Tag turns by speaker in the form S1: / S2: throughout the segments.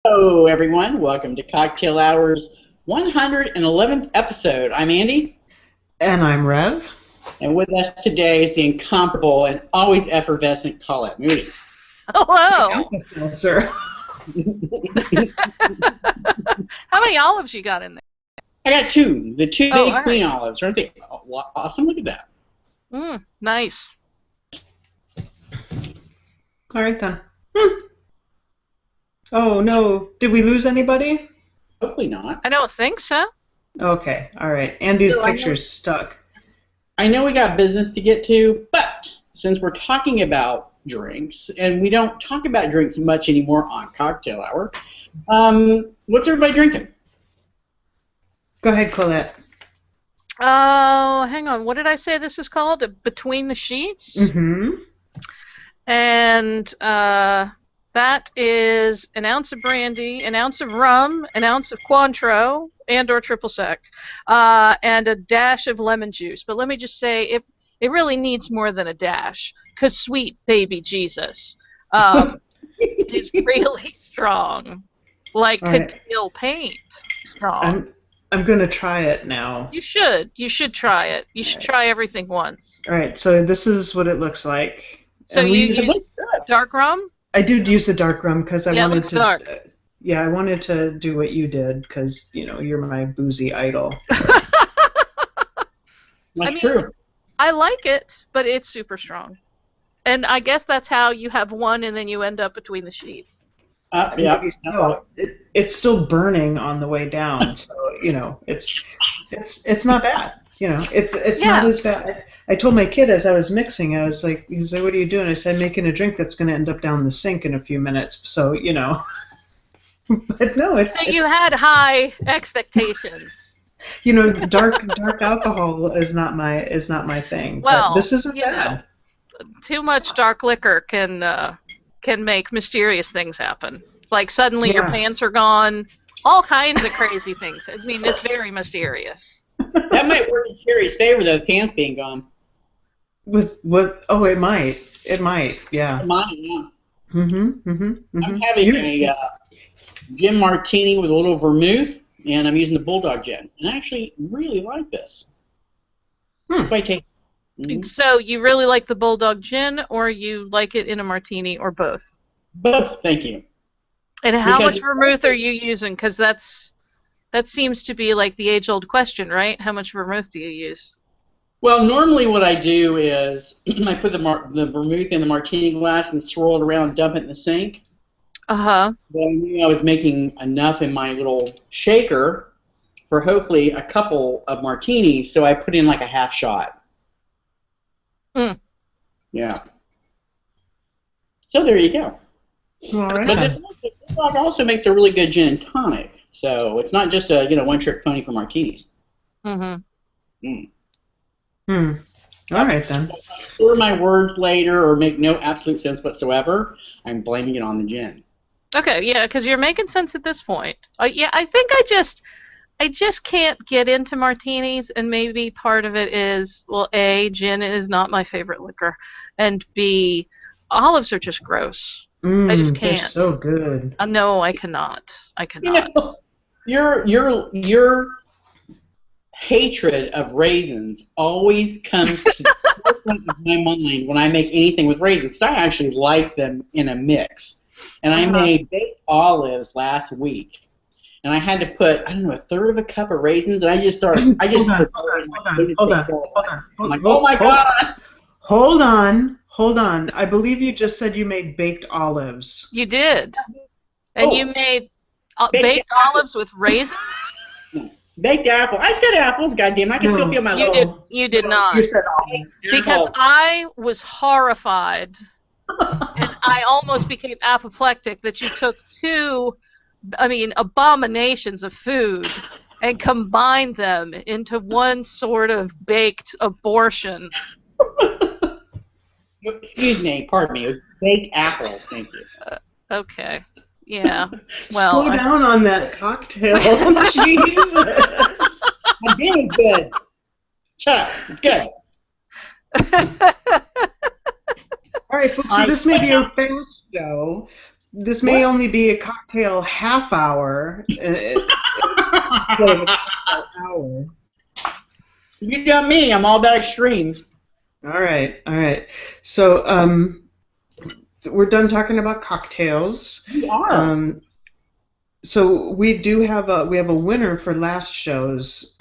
S1: Hello, everyone. Welcome to Cocktail Hour's 111th episode. I'm Andy,
S2: And I'm Rev.
S1: and with us today is the incomparable and always effervescent Colette Moody.
S3: Hello.
S2: Well, sir.
S3: How many olives you got in there?
S1: I got two, the two
S3: Oh,
S1: big
S3: all
S1: queen
S3: right.
S1: olives. Aren't they awesome? Look at that.
S3: Nice.
S2: All right, then. Oh, no. Did we lose anybody?
S1: Hopefully not.
S3: I don't think so.
S2: Okay. All right. Andy's
S1: So
S2: picture's stuck.
S1: I know we got business to get to, but since we're talking about drinks, and we don't talk about drinks much anymore on Cocktail Hour, what's everybody drinking?
S2: Go ahead, Colette.
S3: Oh, hang on. What did I say this is called? Between the Sheets?
S2: Mm-hmm.
S3: And that is an ounce of brandy, an ounce of rum, an ounce of Cointreau, and or triple sec, and a dash of lemon juice. But let me just say, it really needs more than a dash, because sweet baby Jesus is really strong, like
S2: All
S3: could
S2: right.
S3: kill paint strong.
S2: I'm going to try it now.
S3: You should. You should try it. You should try everything once.
S2: All right. So this is what it looks like.
S3: So
S2: And
S3: you
S2: use-
S3: use dark rum?
S2: I did use the dark rum because I
S3: Yeah, it
S2: wanted
S3: looks
S2: to.
S3: dark.
S2: Yeah, I wanted to do what you did because you're my boozy idol.
S1: That's
S3: I mean,
S1: true.
S3: I like it, but it's super strong. And I guess that's how you have one and then you end up between the sheets.
S1: Yeah.
S2: No, it's still burning on the way down, so it's not bad. It's
S3: Yeah.
S2: not as bad. I told my kid as I was mixing, he was like, "What are you doing?" I said, "Making a drink that's going to end up down the sink in a few minutes." So but no,
S3: So you had high expectations.
S2: dark alcohol is not my thing.
S3: Well,
S2: but this isn't
S3: you know.
S2: bad.
S3: Too much dark liquor can make mysterious things happen. Like suddenly your
S2: Yeah.
S3: pants are gone, all kinds of crazy things. I mean, it's very mysterious.
S1: That might work in Cheri's favor, though, pants being gone.
S2: With what? Oh, it might. Yeah.
S1: Mine, yeah.
S2: I'm
S1: I'm having a gin martini with a little vermouth, and I'm using the Bulldog gin. And I actually really like this. Quite tasty.
S3: So you really like the Bulldog gin, or you like it in a martini, or both?
S1: Both, thank you.
S3: And how
S1: Because-
S3: much vermouth are you using? Because that seems to be like the age-old question, right? How much vermouth do you use?
S1: Well, normally what I do is I put the vermouth in the martini glass and swirl it around and dump it in the sink.
S3: Uh-huh.
S1: But I knew I was making enough in my little shaker for hopefully a couple of martinis, so I put in like a half shot. Yeah. So there you go.
S2: All right.
S1: But this also makes a really good gin and tonic. So it's not just a one-trick pony for martinis.
S3: Mm-hmm.
S2: All right then.
S1: If I slur my words later or make no absolute sense whatsoever, I'm blaming it on the gin.
S3: Okay, yeah, because you're making sense at this point. Yeah, I think I just can't get into martinis, and maybe part of it is, well, A, gin is not my favorite liquor, and B, olives are just gross. I just
S2: They're
S3: can't.
S2: so good.
S3: No, I cannot. I cannot.
S1: Your hatred of raisins always comes to the forefront of my mind when I make anything with raisins. 'Cause I actually like them in a mix. And I made baked olives last week. And I had to put, I don't know, a third of a cup of raisins, and I just
S2: Hold on.
S1: I'm like, oh my God!
S2: Hold on. I believe you just said you made baked olives.
S3: You did. And you made baked olives with raisins?
S1: Baked apple. I said apples, goddamn. I can still feel my little...
S3: You did not.
S2: You said olives.
S3: Because I was horrified, and I almost became apoplectic that you took two, abominations of food and combined them into one sort of baked abortion.
S1: Excuse me, pardon me. It was baked apples, thank you.
S3: Okay. Yeah. Well,
S2: Slow down on that cocktail. Jesus.
S1: My gin is good. Shut up. It's good.
S2: All right, folks, so this may be a fast show. this may only be a cocktail half hour instead of a cocktail hour.
S1: You know me, I'm all about extremes.
S2: All right. So we're done talking about cocktails.
S1: We are.
S2: So we do have a winner for last show's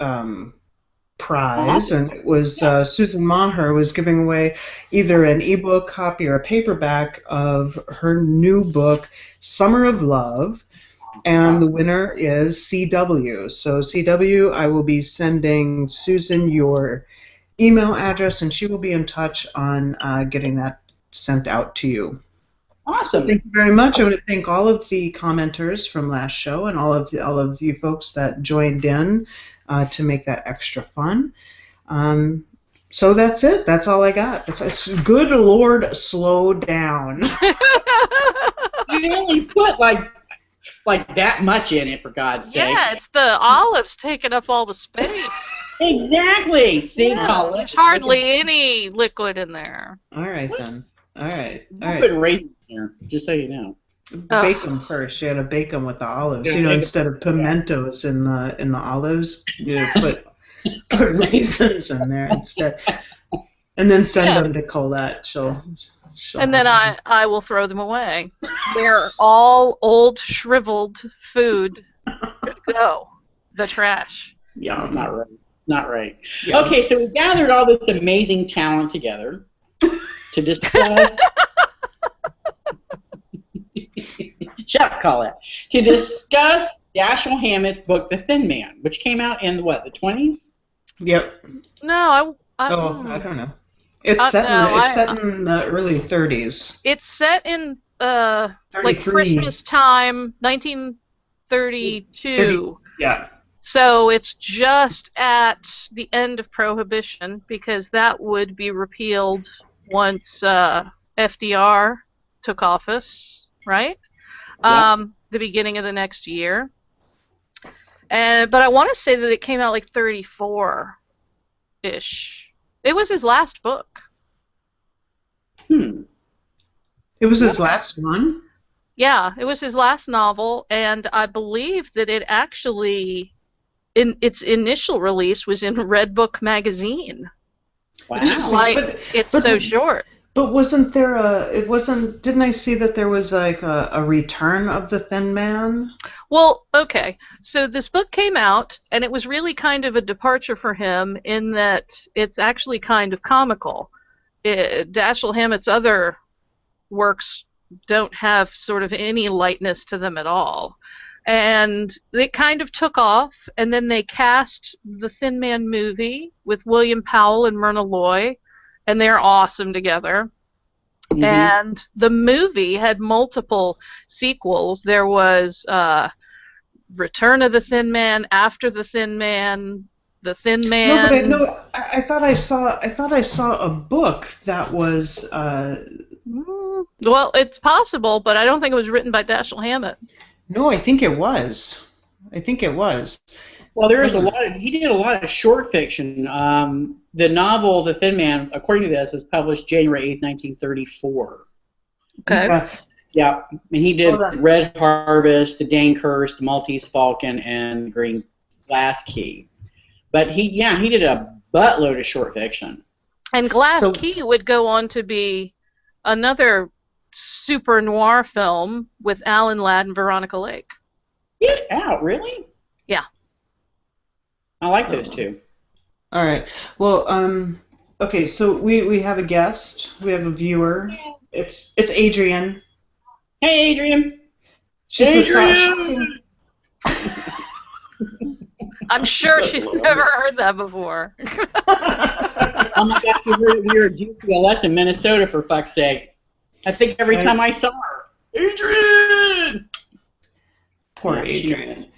S2: prize, and it was Susan Maher was giving away either an ebook copy or a paperback of her new book, Summer of Love, and the winner is CW. So CW, I will be sending Susan your email address, and she will be in touch on getting that sent out to you.
S1: Awesome.
S2: Thank you very much. I want to thank all of the commenters from last show and all of you folks that joined in to make that extra fun. So that's it. That's all I got. It's good Lord, slow down.
S1: You only put like that much in it, for God's sake.
S3: Yeah, it's the olives taking up all the space.
S1: Exactly. See, Colette.
S3: There's hardly any liquid in there.
S2: All right, then. All right.
S1: I'm putting raisins here, just so you know.
S2: Bake them first. You got to bake them with the olives. You know, instead of pimentos in the olives, you put raisins in there instead, and then send them to Colette. She'll
S3: and then I will throw them away. They're all old, shriveled food. Good to go. The trash.
S1: Yeah, it's not right. Not right.
S2: Yeah.
S1: Okay, so we gathered all this amazing talent together to discuss. Shut up, Colette. To discuss Dashiell Hammett's book, The Thin Man, which came out in the 20s?
S2: Yep.
S3: No,
S2: I don't know. It's set in the early 30s.
S3: It's set in like Christmas time, 1932.
S2: Yeah.
S3: So it's just at the end of Prohibition, because that would be repealed once FDR took office, right?
S1: Yeah.
S3: The beginning of the next year. But I want to say that it came out like 34-ish. It was his last book.
S2: It was his last one?
S3: Yeah, it was his last novel, and I believe that it actually, in its initial release, was in Red Book magazine.
S1: Wow.
S3: Which is why it's so short.
S2: But didn't I see that there was like a return of the Thin Man?
S3: Well, okay. So this book came out, and it was really kind of a departure for him in that it's actually kind of comical. Dashiell Hammett's other works don't have sort of any lightness to them at all. And it kind of took off, and then they cast the Thin Man movie with William Powell and Myrna Loy, and they're awesome together. Mm-hmm. And the movie had multiple sequels. There was Return of the Thin Man, After the Thin Man, The Thin Man.
S2: I thought I saw a book that was.
S3: Well, it's possible, but I don't think it was written by Dashiell Hammett.
S2: No, I think it was.
S1: Well, there is he did a lot of short fiction. The novel, The Thin Man, according to this, was published January 8th, 1934.
S3: Okay.
S1: Yeah, and he did Red Harvest, The Dane Curse, The Maltese Falcon, and The Green Glass Key. But he did a buttload of short fiction.
S3: And Glass Key would go on to be another super noir film with Alan Ladd and Veronica Lake.
S1: Get out, really?
S3: Yeah.
S1: I like those two.
S2: All right. Well, okay, so we have a guest. We have a viewer. It's Adrian.
S1: Hey, Adrian.
S2: She's
S1: Adrian!
S3: I'm sure she's never heard that before.
S1: Oh my gosh, we were at GCLS in Minnesota, for fuck's sake. I think every time I saw her, Adrian!
S2: Poor Adrian.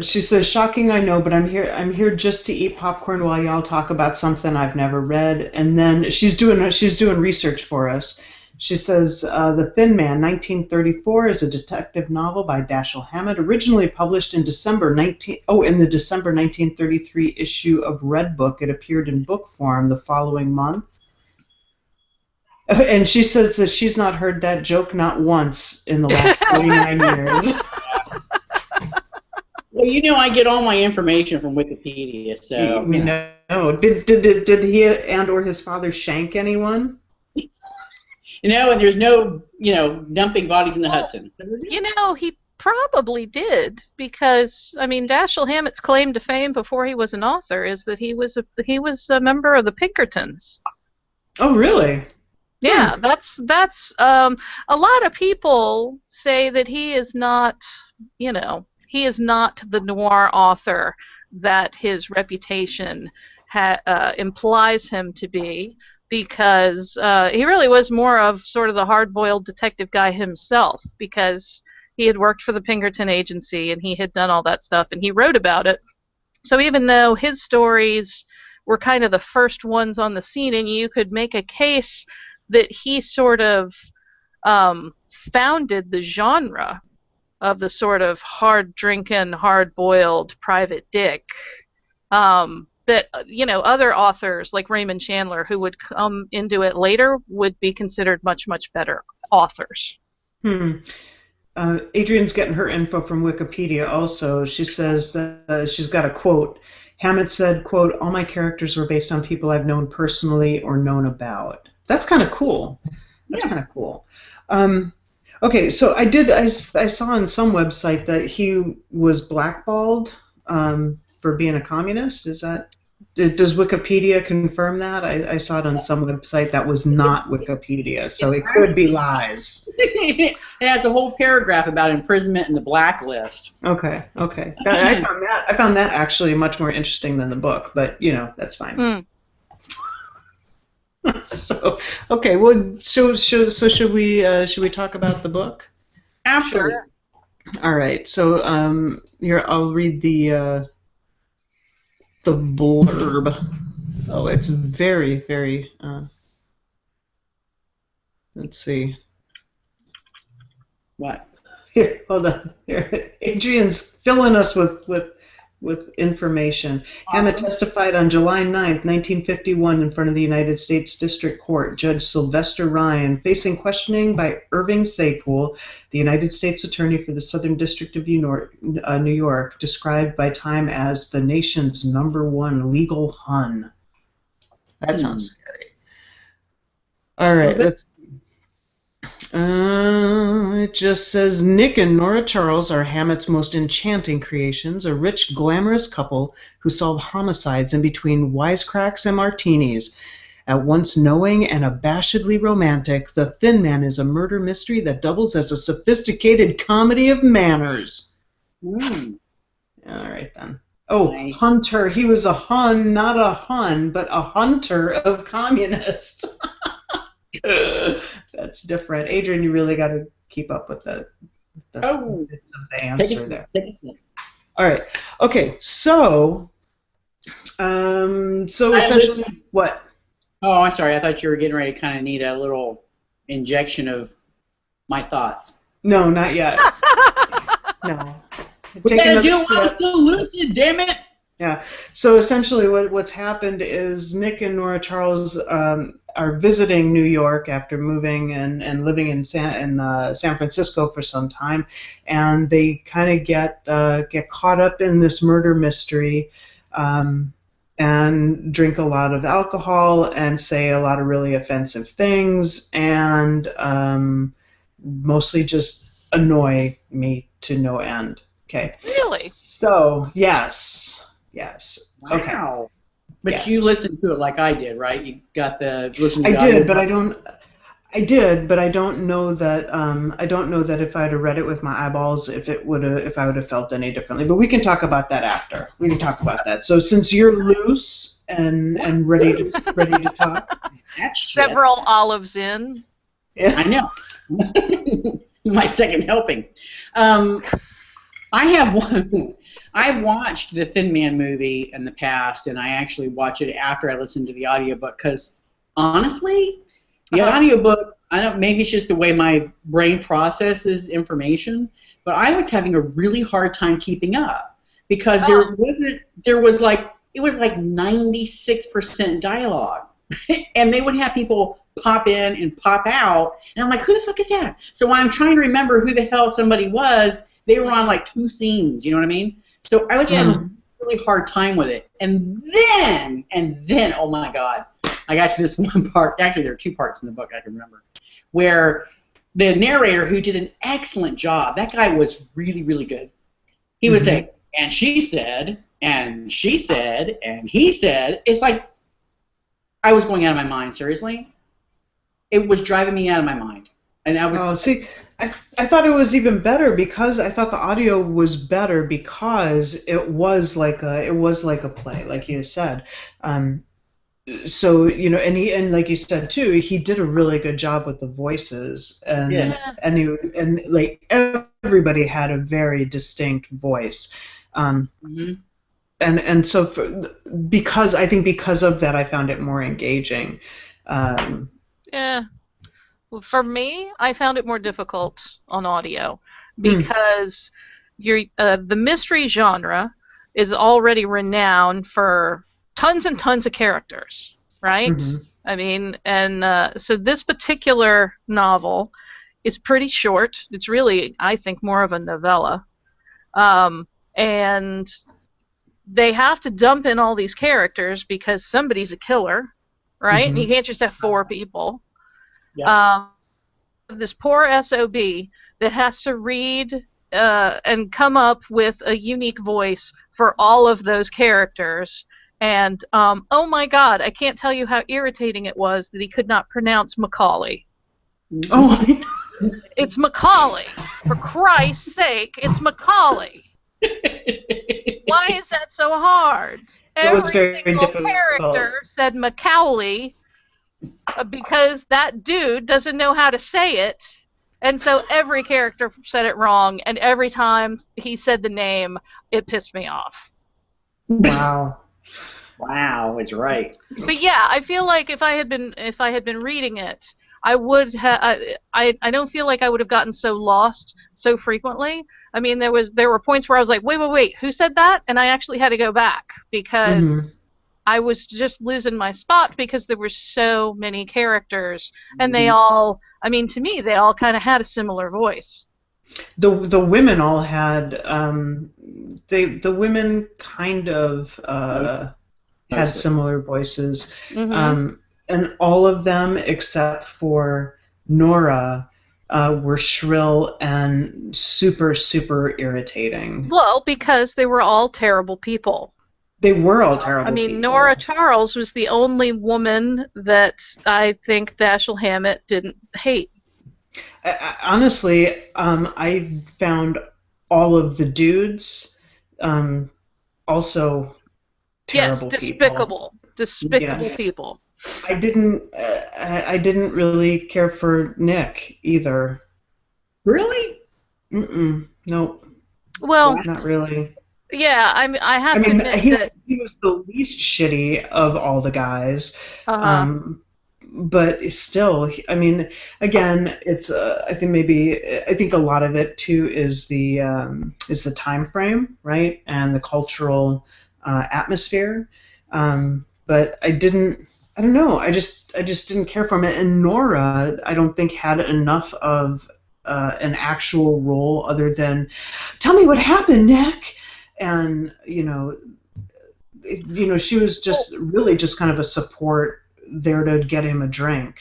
S2: She says, "Shocking, I know, but I'm here just to eat popcorn while y'all talk about something I've never read." And then she's doing research for us. She says, "The Thin Man, 1934, is a detective novel by Dashiell Hammett, originally published in the December 1933 issue of Red Book. It appeared in book form the following month." And she says that she's not heard that joke not once in the last 49 years.
S1: Well, you know, I get all my information from Wikipedia, so
S2: We know. Did he and/or his father shank anyone?
S1: and there's no, dumping bodies in the Hudson.
S3: He probably did, because I mean, Dashiell Hammett's claim to fame before he was an author is that he was a member of the Pinkertons.
S2: Oh, really?
S3: Yeah, that's a lot of people say that he is not, he is not the noir author that his reputation implies him to be, because he really was more of sort of the hard-boiled detective guy himself, because he had worked for the Pinkerton Agency and he had done all that stuff and he wrote about it. So even though his stories were kind of the first ones on the scene, and you could make a case that he sort of founded the genre of the sort of hard-drinking, hard-boiled private dick, that other authors like Raymond Chandler, who would come into it later, would be considered much, much better authors.
S2: Adrian's getting her info from Wikipedia also. She says that she's got a quote. Hammett said, quote, "All my characters were based on people I've known personally or known about." That's kind of cool. That's kind of cool. Okay, so I saw on some website that he was blackballed for being a communist. Does Wikipedia confirm that? I saw it on some website that was not Wikipedia, so it could be lies.
S1: It has a whole paragraph about imprisonment and the blacklist.
S2: Okay. I found that actually much more interesting than the book, but that's fine. So okay, well, so should we talk about the book?
S1: Absolutely.
S3: Sure.
S2: All right. So here I'll read the blurb. Oh, it's very, very. Let's see.
S1: What?
S2: Here, hold on. Here, Adrian's filling us with information. Hammett testified on July 9th, 1951, in front of the United States District Court. Judge Sylvester Ryan, facing questioning by Irving Saypool, the United States Attorney for the Southern District of New York, described by Time as the nation's #1 legal Hun. That sounds scary. All right, let's. It just says, Nick and Nora Charles are Hammett's most enchanting creations, a rich, glamorous couple who solve homicides in between wisecracks and martinis. At once knowing and abashedly romantic, The Thin Man is a murder mystery that doubles as a sophisticated comedy of manners. All right, then. Oh, nice. Hunter. He was a Hun, not a Hun, but a hunter of communists. That's different. Adrian, you really got to keep up with the answer there. All right. Okay. So essentially, what?
S1: Oh, I'm sorry. I thought you were getting ready to kind of need a little injection of my thoughts.
S2: No, not yet. No.
S1: We gotta do it while I'm still lucid, damn it.
S2: Yeah. So essentially, what's happened is Nick and Nora Charles are visiting New York after moving and living in San Francisco for some time, and they kind of get caught up in this murder mystery, and drink a lot of alcohol and say a lot of really offensive things, and mostly just annoy me to no end. Okay.
S3: Really?
S2: So yes.
S1: Wow.
S2: Okay.
S1: But yes. You listened to it like I did, right? You got the listen to
S2: I
S1: the
S2: did,
S1: audio.
S2: but I don't know that if I'd have read it with my eyeballs, if I would have felt any differently. But we can talk about that after. We can talk about that. So since you're loose and ready to talk,
S3: several olives in.
S1: Yeah. I know. My second helping. I've watched the Thin Man movie in the past, and I actually watch it after I listen to the audiobook, because honestly, the audiobook, I don't, maybe it's just the way my brain processes information, but I was having a really hard time keeping up, because it was like 96% dialogue. And they would have people pop in and pop out, and I'm like, who the fuck is that? So when I'm trying to remember who the hell somebody was, they were on like 2 scenes, you know what I mean? So I was having a really hard time with it. And then, oh my God, I got to this one part. Actually, there are 2 parts in the book I can remember, where the narrator, who did an excellent job, that guy was really, really good. He would say, and she said, and she said, and he said. It's like I was going out of my mind, seriously. It was driving me out of my mind. And I was...
S2: Oh, see, I thought it was even better because I thought the audio was better because it was like a play, like you said. So, you know, and like you said too, he did a really good job with the voices, and like everybody had a very distinct voice, and so because of that, I found it more engaging.
S3: Yeah. Well, for me, I found it more difficult on audio because the mystery genre is already renowned for tons and tons of characters, right? I mean, and so this particular novel is pretty short. It's really, I think, more of a novella. And they have to dump in all these characters because somebody's a killer, right? And you can't just have 4 people. This poor SOB that has to read and come up with a unique voice for all of those characters. And, oh my God, I can't tell you how irritating it was that he could not pronounce Macaulay.
S2: Oh,
S3: it's Macaulay. For Christ's sake, it's Macaulay. Why is that so hard?
S2: It was very
S3: Every single
S2: difficult.
S3: character said Macaulay because that dude doesn't know how to say it. And so every character said it wrong, and every time he said the name, it pissed me off.
S2: Wow.
S1: Wow, it's right.
S3: But yeah, I feel like if I had been reading it, I would have. I don't feel like I would have gotten so lost so frequently. I mean, there were points where I was like, wait, who said that? And I actually had to go back because I was just losing my spot because there were so many characters, and they all. I mean, to me, they all kind of had a similar voice.
S2: The women all had the women kind of had similar voices, and all of them except for Nora were shrill and super, super irritating.
S3: Well, because they were all terrible people.
S2: They were all terrible.
S3: I mean,
S2: people.
S3: Nora Charles was the only woman that I think Dashiell Hammett didn't hate.
S2: Honestly, I found all of the dudes also terrible
S3: despicable people.
S2: I didn't really care for Nick either.
S1: Really?
S2: Nope.
S3: Well,
S2: not really.
S3: Yeah, I have to admit that
S2: he was the least shitty of all the guys. But still, I mean, again, it's I think a lot of it too is the time frame, right, and the cultural atmosphere. But I don't know. I just didn't care for him. And Nora, I don't think had enough of an actual role other than, tell me what happened, Nick. And she was just really just kind of a support there to get him a drink.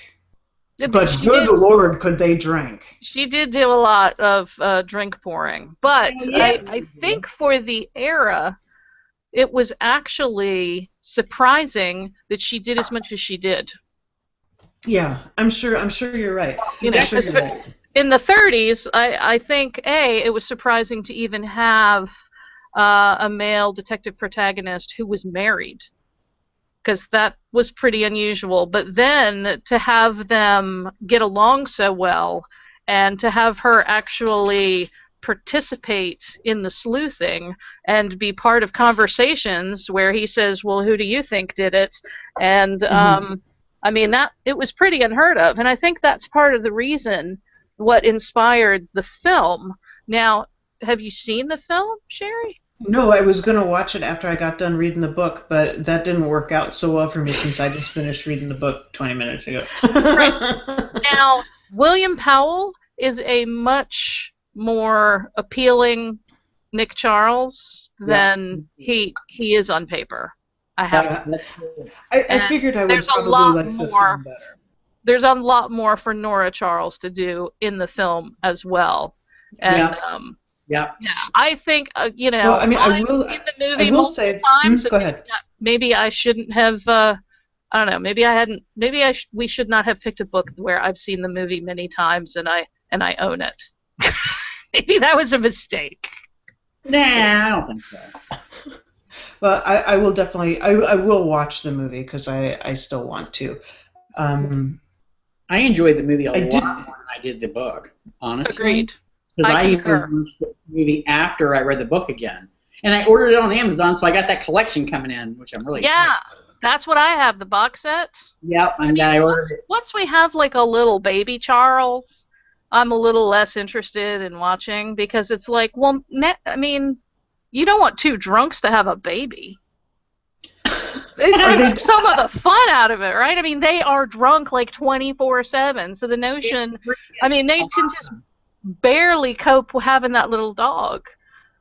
S2: But good Lord, could they drink?
S3: She did do a lot of drink pouring. But I think for the era, it was actually surprising that she did as much as she did.
S2: Yeah, I'm sure you're right.
S3: In the 30s, I think it was surprising to even have a male detective protagonist who was married, because that was pretty unusual. But then to have them get along so well, and to have her actually participate in the sleuthing and be part of conversations where he says, well, who do you think did it? And I mean, that it was pretty unheard of, and I think that's part of the reason what inspired the film. Now, have you seen the film, Cheri?
S2: No, I was going to watch it after I got done reading the book, but that didn't work out so well for me since I just finished reading the book 20 minutes ago.
S3: Right. Now, William Powell is a much more appealing Nick Charles
S1: Yeah.
S3: than he is on paper. I have to.
S1: That's true.
S2: I
S3: And
S2: figured I would
S3: there's a
S2: probably
S3: lot
S2: like the
S3: more.
S2: film better.
S3: There's a lot more for Nora Charles to do in the film as well. And
S1: Yeah. Yeah.
S3: yeah, I think
S2: Well, I mean,
S3: I've seen the movie
S2: I will
S3: multiple
S2: say,
S3: times.
S2: go ahead.
S3: Maybe I shouldn't have. I don't know. Maybe I hadn't. Maybe we should not have picked a book where I've seen the movie many times and I own it. Maybe that was a mistake.
S1: Nah, I don't think so.
S2: Well, I will definitely, I will watch the movie because I still want to.
S1: I enjoyed the movie a
S2: I
S1: lot
S2: did-
S1: more than I did the book, honestly.
S3: Agreed.
S1: Because
S3: I
S1: I
S3: concur.
S1: even watched the movie after I read the book again. And I ordered it on Amazon, so I got that collection coming in, which I'm really
S3: Yeah,
S1: excited.
S3: that's what I have. The box set.
S1: Yep, I ordered it.
S3: Once we have like a little baby Charles, I'm a little less interested in watching because it's like, well, I mean, you don't want two drunks to have a baby. It takes some of the fun out of it, right? I mean, they are drunk like 24/7. So the notion, I mean, they can just barely cope with having that little dog.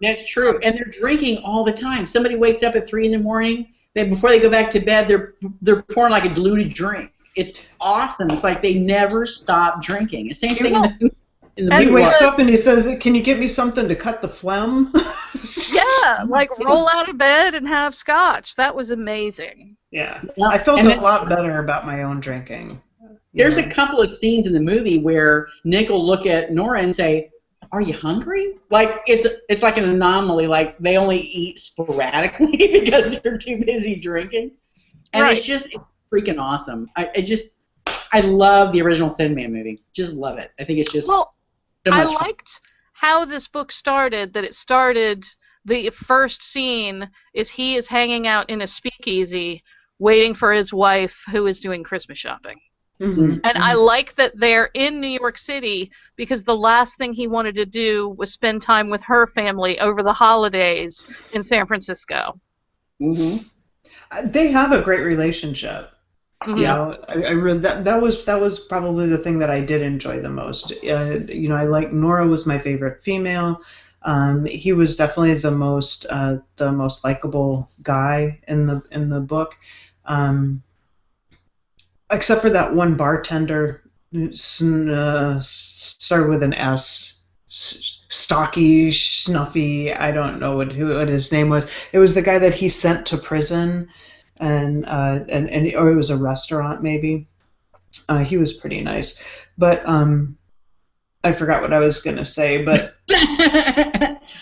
S1: That's true. And they're drinking all the time. Somebody wakes up at 3 in the morning, before they go back to bed, they're pouring like a diluted drink. It's awesome. It's like they never stop drinking. The same thing in the
S2: He
S1: movie.
S2: wakes up and he says, "Can you get me something to cut the phlegm?"
S3: Yeah, like roll out of bed and have scotch. That was amazing.
S2: Yeah.
S1: Yeah.
S2: I felt
S1: And
S2: a
S1: then-
S2: lot better about my own drinking.
S1: There's
S2: Yeah.
S1: a couple of scenes in the movie where Nick will look at Nora and say, "Are you hungry?" Like it's like an anomaly. Like they only eat sporadically because they're too busy drinking, and
S3: Right.
S1: it's freaking awesome. I love the original Thin Man movie. Just love it. I think it's just
S3: Well,
S1: so
S3: I
S1: much fun.
S3: liked how this book started, that it started, the first scene is he is hanging out in a speakeasy waiting for his wife who is doing Christmas shopping.
S2: Mhm.
S3: And I like that they're in New York City because the last thing he wanted to do was spend time with her family over the holidays in San Francisco.
S1: Hmm.
S2: They have a great relationship.
S3: Mhm.
S2: You know, I really, that was probably the thing that I did enjoy the most. You know, I like Nora was my favorite female. He was definitely the most likable guy in the book, except for that one bartender, started with an S. Stocky, Snuffy. I don't know what his name was. It was the guy that he sent to prison. And or it was a restaurant maybe. He was pretty nice, but I forgot what I was gonna say. But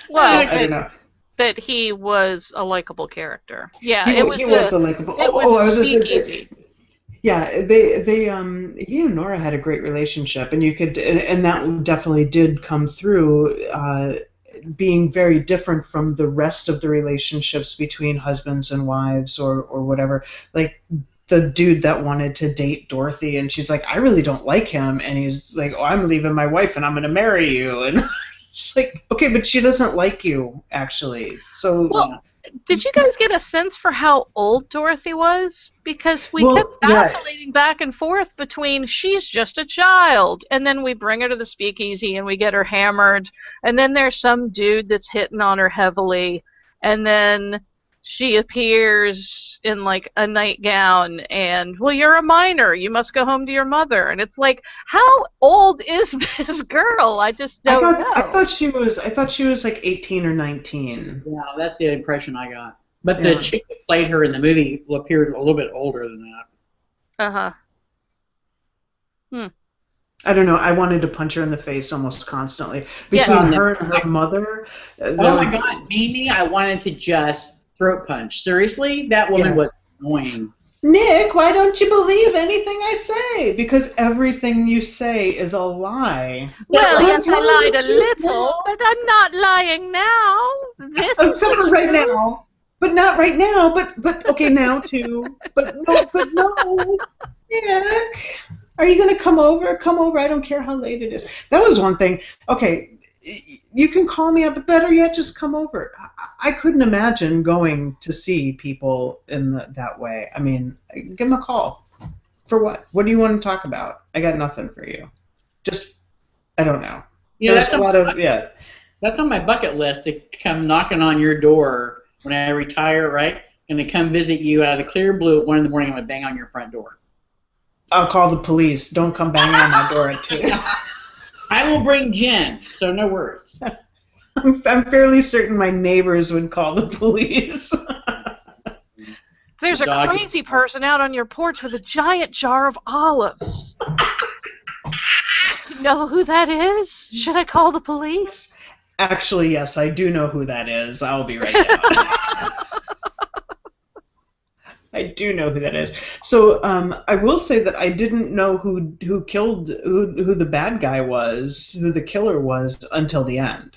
S3: Well,
S2: I don't know.
S3: that he was a likable character. Yeah,
S2: He
S3: it was
S2: was a likable.
S3: it was
S2: I
S3: a
S2: was just
S3: speakeasy.
S2: yeah. He and Nora had a great relationship, and you could, and that definitely did come through. Being very different from the rest of the relationships between husbands and wives or whatever. Like the dude that wanted to date Dorothy and she's like, I really don't like him, and he's like, oh, I'm leaving my wife and I'm going to marry you, and it's like, okay, but she doesn't like you actually. So
S3: Well, did you guys get a sense for how old Dorothy was? Because we
S2: Well,
S3: kept
S2: yeah.
S3: vacillating back and forth between she's just a child, and then we bring her to the speakeasy and we get her hammered, and then there's some dude that's hitting on her heavily, and then she appears in like a nightgown and, well, you're a minor, you must go home to your mother, and it's like, how old is this girl? I just don't know.
S2: I thought she was like 18 or 19.
S1: Yeah, that's the impression I got. But
S2: Yeah.
S1: the chick that played her in the movie appeared a little bit older than that.
S3: Uh-huh.
S2: I don't know. I wanted to punch her in the face almost constantly.
S3: Yeah.
S2: Between her and her mother.
S1: Oh my God, Mimi! I wanted to just throat punch. Seriously, that woman
S2: Yeah.
S1: was annoying.
S2: Nick, why don't you believe anything I say? Because everything you say is a lie.
S3: Well,
S2: I'm
S3: yes, I
S2: telling
S3: lied a
S2: you
S3: little, but I'm not lying now. This
S2: Except
S3: is
S2: for right
S3: true.
S2: now. But not right now. But okay, now too. But no. Nick, are you gonna come over? Come over. I don't care how late it is. That was one thing. Okay, you can call me up, but better yet, just come over. I couldn't imagine going to see people in that way. I mean, give them a call. For what? What do you want to talk about? I got nothing for you. Just, I don't know.
S1: Yeah,
S2: There's a lot of, yeah.
S1: That's on my bucket list to come knocking on your door when I retire, right? And to come visit you out of the clear blue at 1 in the morning. I'm going to bang on your front door.
S2: I'll call the police. Don't come banging on my door at 2.
S1: I will bring gin, so no worries.
S2: I'm fairly certain my neighbors would call the police.
S3: There's a crazy person out on your porch with a giant jar of olives. You know who that is? Should I call the police?
S2: Actually, yes, I do know who that is. I'll be right down. I do know who that is. So I will say that I didn't know who the bad guy was, who the killer was, until the end.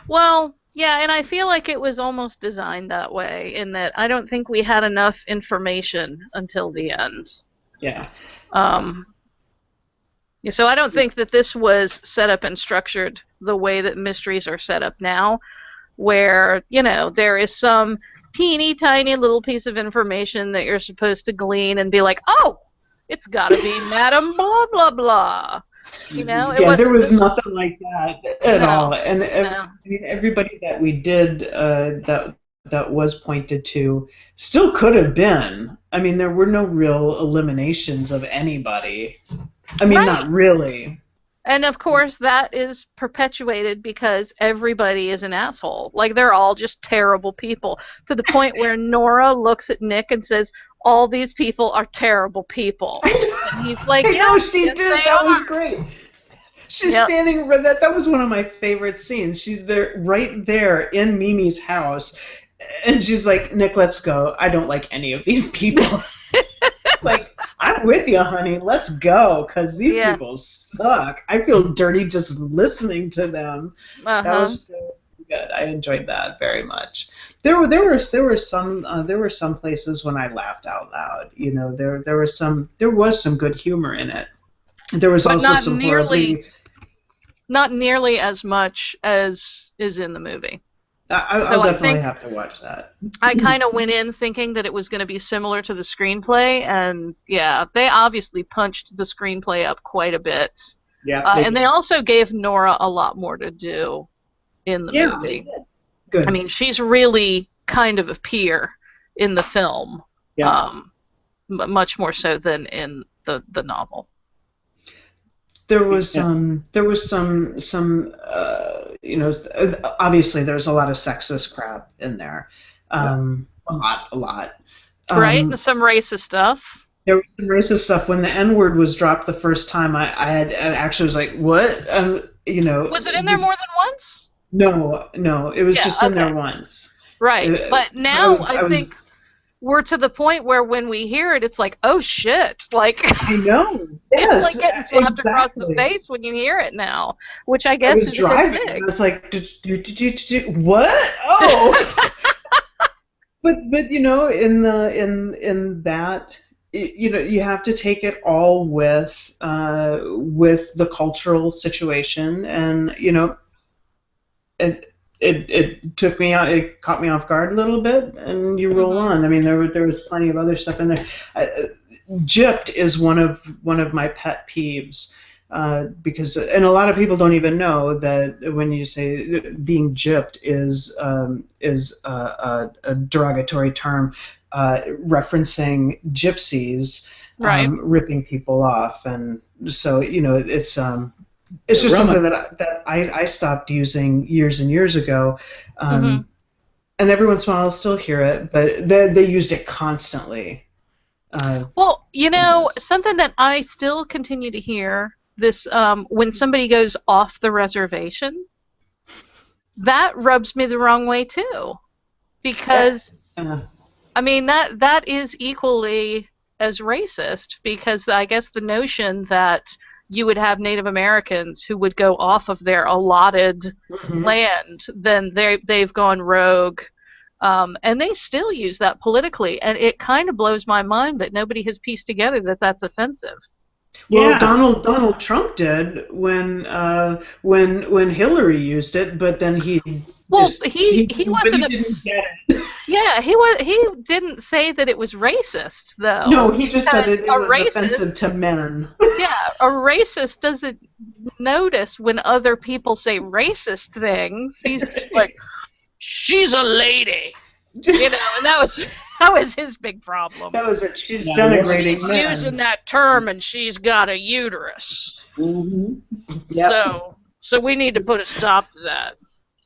S3: Well, yeah, and I feel like it was almost designed that way, in that I don't think we had enough information until the end.
S2: Yeah.
S3: So I don't think that this was set up and structured the way that mysteries are set up now, where, there is some teeny tiny little piece of information that you're supposed to glean and be like, oh, it's got to be Madam blah, blah, blah.
S2: There was nothing like that at all. And I mean, everybody that we did that was pointed to still could have been. I mean, there were no real eliminations of anybody. I mean, not really.
S3: And of course, that is perpetuated because everybody is an asshole. Like, they're all just terrible people, to the point where Nora looks at Nick and says, all these people are terrible people. And he's like,
S2: she did. That was great. She's standing. That was one of my favorite scenes. She's there, right there in Mimi's house, and she's like, Nick, let's go. I don't like any of these people. Like, I'm with you, honey. Let's go, because these people suck. I feel dirty just listening to them. That was so good. I enjoyed that very much. There were some places when I laughed out loud. There was some good humor in it. There was also some
S3: not nearly as much as is in the movie.
S2: I'll definitely have to watch that.
S3: I kind of went in thinking that it was going to be similar to the screenplay, and they obviously punched the screenplay up quite a bit. Yeah, and they also gave Nora a lot more to do in the movie.
S2: Good.
S3: I mean, she's really kind of a peer in the film, much more so than in the novel.
S2: There was some obviously there's a lot of sexist crap in there, a lot.
S3: Right, and some racist stuff.
S2: There was some racist stuff. When the N-word was dropped the first time, I actually was like, what?
S3: Was it in there more than once?
S2: No, it was just in there once.
S3: Right, but now I think we're to the point where when we hear it, it's like, oh shit! Like,
S2: I know. Yes,
S3: it's like getting slapped across the face when you hear it now, which I guess is driving. A good thing.
S2: I was like, what? Oh. but in that, you have to take it all with the cultural situation, and It took me out. It caught me off guard a little bit, and you roll on. I mean, there was plenty of other stuff in there. Gypped is one of my pet peeves because, and a lot of people don't even know that when you say being gypped is a derogatory term referencing gypsies ripping people off, and so it's just something that I stopped using years and years ago, and every once in a while I'll still hear it, but they used it constantly.
S3: Well, something that I still continue to hear, this when somebody goes off the reservation, that rubs me the wrong way too, because I mean that is equally as racist, because I guess the notion that you would have Native Americans who would go off of their allotted land, then they've gone rogue, and they still use that politically, and it kind of blows my mind that nobody has pieced together that that's offensive.
S2: Well,
S1: Yeah.
S2: Donald Trump did when Hillary used it, but then
S3: Well,
S2: but he
S3: wasn't
S2: didn't get it.
S3: Yeah, he didn't say that it was racist
S2: No,
S3: though,
S2: he just said
S3: because
S2: that it was offensive to men.
S3: a racist doesn't notice when other people say racist things. He's just like, she's a lady, and that was his big problem.
S2: That was it. She's
S1: Yeah,
S2: denigrating
S3: She's
S2: men.
S3: using that term, and she's got a uterus.
S1: Mm-hmm. Yep.
S3: So we need to put a stop to that.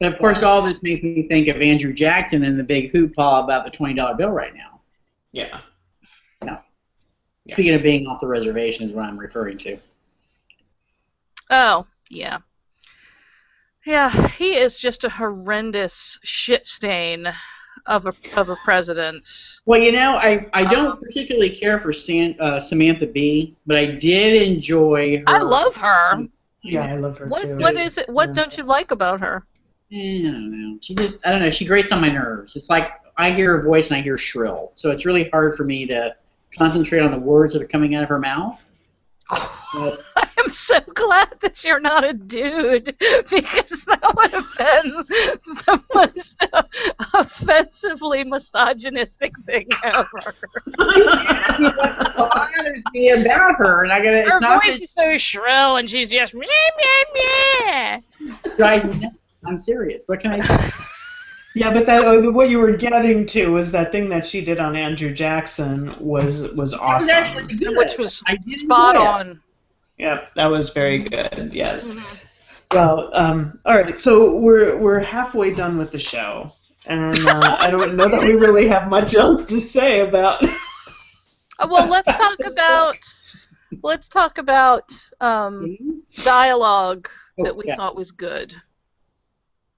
S1: And of course, all this makes me think of Andrew Jackson and the big hoopla about the $20 bill right now.
S2: Yeah.
S1: No. Speaking of being off the reservation is what I'm referring to.
S3: Oh, yeah. Yeah, he is just a horrendous shit stain of a president.
S1: Well, I don't particularly care for Samantha Bee, but I did enjoy her.
S3: I love her.
S2: Yeah, I love her too.
S3: What is it? What don't you like about her?
S1: I don't know. I don't know. She grates on my nerves. It's like I hear her voice and I hear shrill. So it's really hard for me to concentrate on the words that are coming out of her mouth. But
S3: I am so glad that you're not a dude, because that would have been the most offensively misogynistic thing ever.
S1: what bothers me about her, and
S3: Her voice is so shrill, and she's just meh, meh, meh.
S1: drives me nuts. I'm serious. What can I say?
S2: Yeah, but what you were getting to was that thing that she did on Andrew Jackson was awesome.
S1: Actually good.
S3: Which was
S1: I did
S3: spot
S1: enjoy it.
S3: on.
S2: Yep, that was very good. Yes.
S3: Mhm.
S2: Well, all right. So we're halfway done with the show, and I don't know that we really have much else to say about.
S3: Well, let's talk about dialogue that we thought was good.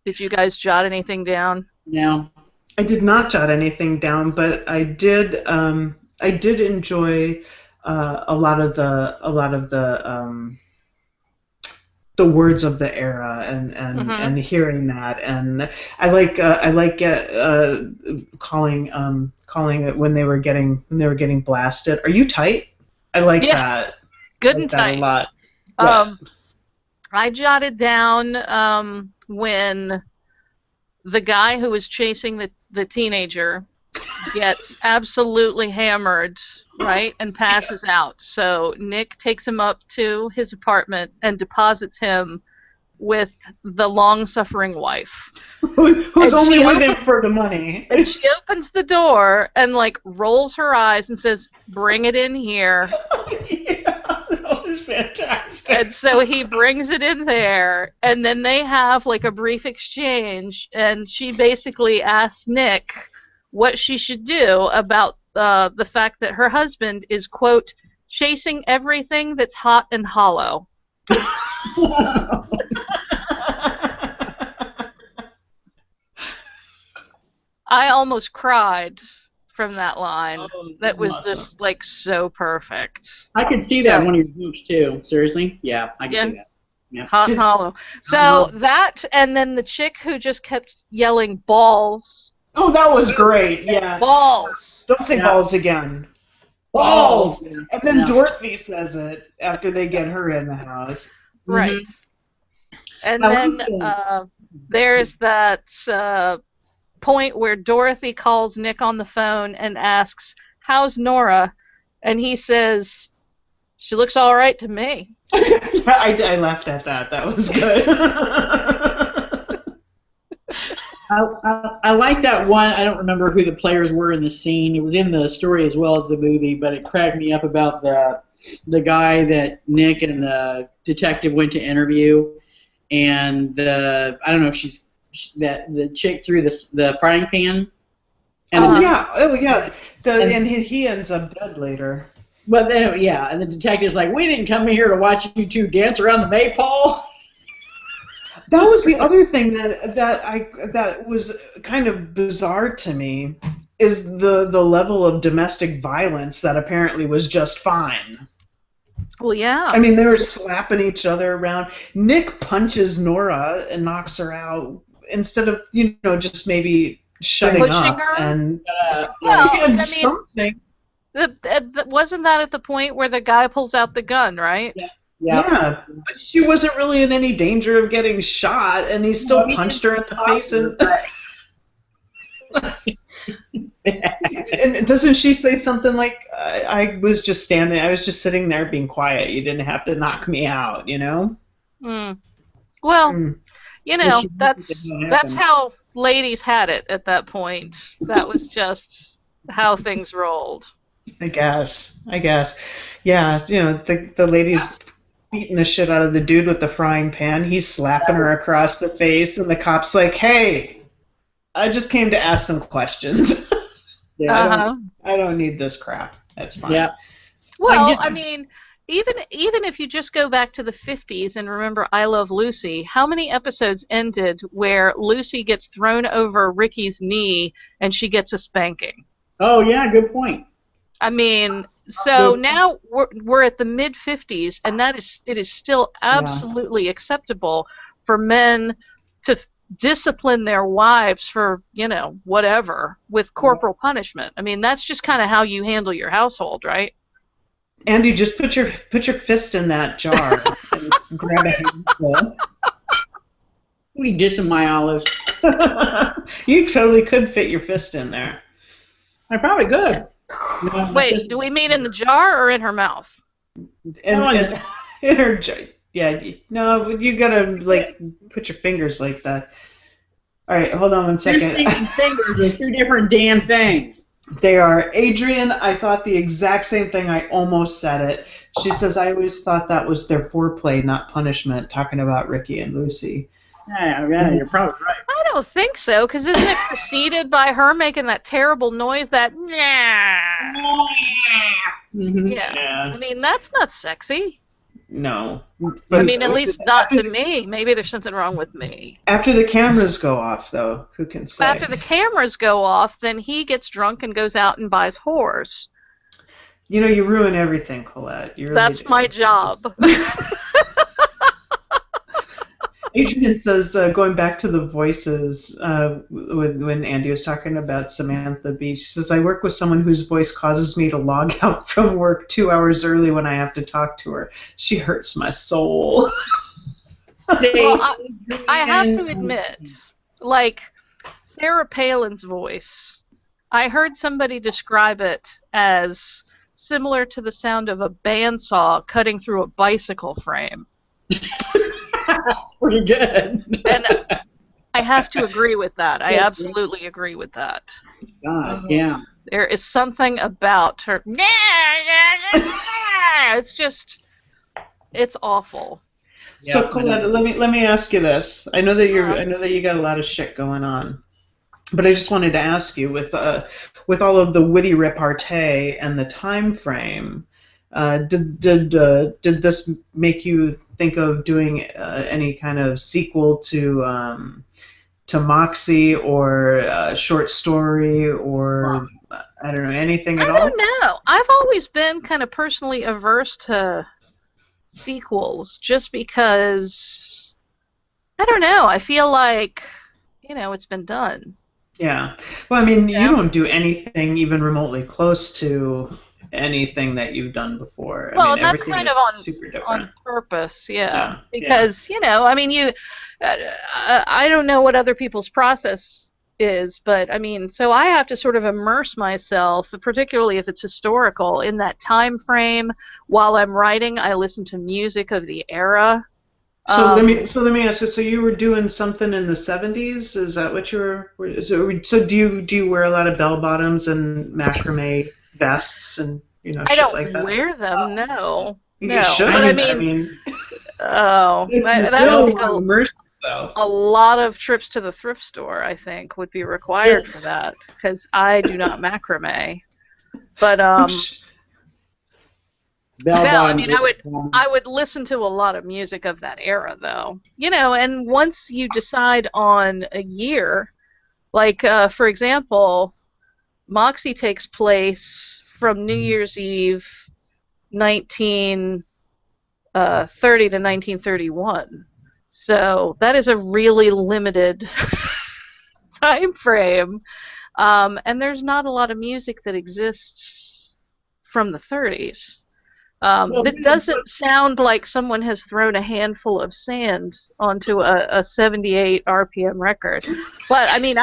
S3: Did you guys jot anything down?
S1: No.
S2: I did not jot anything down, but I did enjoy a lot of the words of the era and hearing that, and I like calling it when they were getting blasted. Are you tight? I like that.
S3: Good
S2: I like
S3: and
S2: that
S3: tight.
S2: a lot. Yeah.
S3: I jotted down when the guy who was chasing the teenager gets absolutely hammered, right, and passes out. So Nick takes him up to his apartment and deposits him with the long-suffering wife.
S2: Who's only with him for the money.
S3: And she opens the door and, like, rolls her eyes and says, "Bring it in here."
S2: Yeah, that was fantastic.
S3: And so he brings it in there, and then they have, like, a brief exchange, and she basically asks Nick what she should do about the fact that her husband is, quote, chasing everything that's hot and hollow. I almost cried from that line. That was
S2: awesome.
S3: just, like, so perfect.
S1: I could see that in one of your books too. Seriously? Yeah, I can see that. Yeah.
S3: Hot and hollow. So that, and then the chick who just kept yelling balls.
S2: Oh, that was great. Yeah.
S3: Balls.
S2: Don't say balls again.
S1: Balls.
S2: And then Dorothy says it after they get her in the house.
S3: Right.
S1: Mm-hmm.
S3: And then there's that point where Dorothy calls Nick on the phone and asks, "How's Nora?" And he says, "She looks all right to me."
S2: Yeah, I laughed at that. That was good.
S1: I like that one. I don't remember who the players were in the scene. It was in the story as well as the movie, but it cracked me up about the guy that Nick and the detective went to interview, and I don't know if the chick threw the frying pan. And
S2: and he ends up dead later.
S1: But then and the detective's like, "We didn't come here to watch you two dance around the maypole."
S2: That was the other thing that was kind of bizarre to me, is the level of domestic violence that apparently was just fine.
S3: Well, yeah.
S2: I mean, they were slapping each other around. Nick punches Nora and knocks her out instead of, just maybe shutting
S3: pushing
S2: up
S3: her?
S2: and
S3: Well, I mean,
S2: something.
S3: Wasn't that at the point where the guy pulls out the gun, right?
S1: Yeah.
S2: Yeah, but she wasn't really in any danger of getting shot, and he still punched her in the face. And doesn't she say something like, I was just sitting there being quiet. You didn't have to knock me out, you know?
S3: Well, that's how ladies had it at that point. That was just how things rolled.
S2: I guess. Yeah, the lady's beating the shit out of the dude with the frying pan. He's slapping her across the face, and the cop's like, hey, I just came to ask some questions. I don't need this crap. That's fine.
S1: Yeah.
S3: Well, I mean, even if you just go back to the 50s and remember I Love Lucy, how many episodes ended where Lucy gets thrown over Ricky's knee and she gets a spanking?
S1: Oh, yeah, good point.
S3: I mean, so now we're at the mid-50s, and it is still absolutely acceptable for men to discipline their wives for, whatever, with corporal punishment. I mean, that's just kind of how you handle your household, right?
S2: Andy, just put your fist in that jar and grab a handful.
S1: We dissing my olives.
S2: You totally could fit your fist in there.
S1: I probably could.
S3: Wait, do we mean in the jar or in her mouth?
S2: In her jar. Yeah, no, you gotta put your fingers like that. All right, hold on one second.
S1: Fingers are two different damn things.
S2: They are. Adrian, I thought the exact same thing. I almost said it. She says, I always thought that was their foreplay, not punishment, talking about Ricky and Lucy.
S1: Yeah, you're probably right.
S3: I don't think so, because isn't it preceded by her making that terrible noise, that Yeah. I mean, that's not sexy.
S2: No.
S3: I mean, at least not to me. Maybe there's something wrong with me.
S2: After the cameras go off, though, who can say?
S3: After the cameras go off, then he gets drunk and goes out and buys whores.
S2: You ruin everything, Colette. You really
S3: That's my job.
S2: Adrian says, going back to the voices, when Andy was talking about Samantha Bee, she says, I work with someone whose voice causes me to log out from work 2 hours early when I have to talk to her. She hurts my soul.
S3: Well, I have to admit, Sarah Palin's voice, I heard somebody describe it as similar to the sound of a bandsaw cutting through a bicycle frame.
S1: Pretty good.
S3: And I have to agree with that. I absolutely agree with that.
S1: God, yeah.
S3: There is something about her. It's awful.
S2: So Colette, let me ask you this. I know that you got a lot of shit going on, but I just wanted to ask you with all of the witty repartee and the time frame. Did this make you think of doing any kind of sequel to Moxie or a short story or I don't know, anything at all?
S3: I don't know. I've always been kind of personally averse to sequels just because I don't know. I feel like it's been done.
S2: Yeah. Well, I mean, you don't do anything even remotely close to anything that you've done before.
S3: Well,
S2: I mean,
S3: that's kind of on purpose, yeah. Because I mean, I don't know what other people's process is, but I mean, so I have to sort of immerse myself, particularly if it's historical, in that time frame. While I'm writing, I listen to music of the era.
S2: So let me ask you. So you were doing something in the 70s? Is that what you were? So do you wear a lot of bell bottoms and macrame vests and shit like that?
S3: I don't wear them. No.
S2: You should.
S3: But I mean, that would take a lot of trips to the thrift store, I think, would be required for that, because I do not macrame. But I mean, I would listen to a lot of music of that era, though. And once you decide on a year, for example, Moxie takes place from New Year's Eve 1930 to 1931. So that is a really limited time frame. And there's not a lot of music that exists from the 30s.
S1: Well,
S3: That doesn't sound like someone has thrown a handful of sand onto a 78 RPM record. But I mean,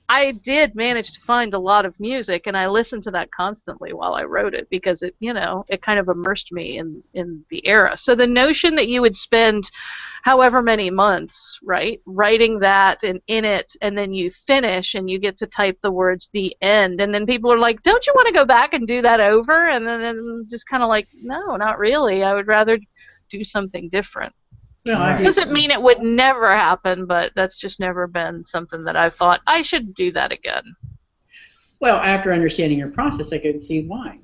S3: I did manage to find a lot of music, and I listened to that constantly while I wrote it because it, it kind of immersed me in the era. So the notion that you would spend however many months, right, writing that and in it, and then you finish and you get to type the words "the end," and then people are like, "Don't you want to go back and do that over?" And then just kind of like, "No, not really. I would rather do something different."
S1: well, I
S3: Doesn't mean it would never happen, but that's just never been something that I've thought I should do that again.
S1: Well, after understanding your process, I can see why.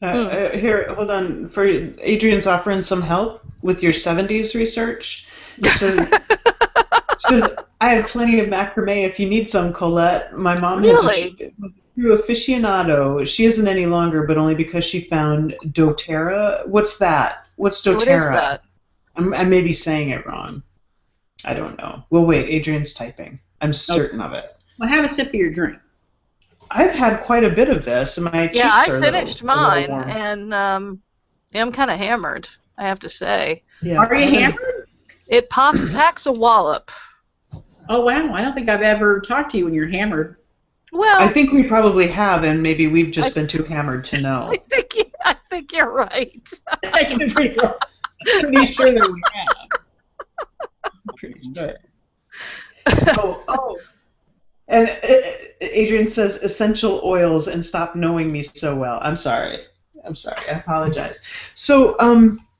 S2: Here, hold on. For Adrian's offering some help with your 70s research. So, says, I have plenty of macrame if you need some, Colette. My mom has a true aficionado. She isn't any longer, but only because she found doTERRA. What's that? What's doTERRA?
S3: What is that?
S2: I may be saying it wrong. I don't know. Well, wait. Adrian's typing. I'm certain of it.
S1: Well, have a sip of your drink.
S2: I've had quite a bit of this, and my cheeks are
S3: I finished mine,
S2: warm.
S3: and I'm kind of hammered, I have to say.
S2: Yeah,
S1: Are you hammered?
S3: It packs a wallop.
S1: Oh, wow. I don't think I've ever talked to you when you're hammered.
S3: Well,
S2: I think we probably have, and maybe we've just been too hammered to know.
S3: I think you're right.
S1: I could be wrong.
S2: I'm pretty sure that we have. I'm pretty sure. Oh. And Adrian says essential oils and stop knowing me so well. I'm sorry. I apologize. So,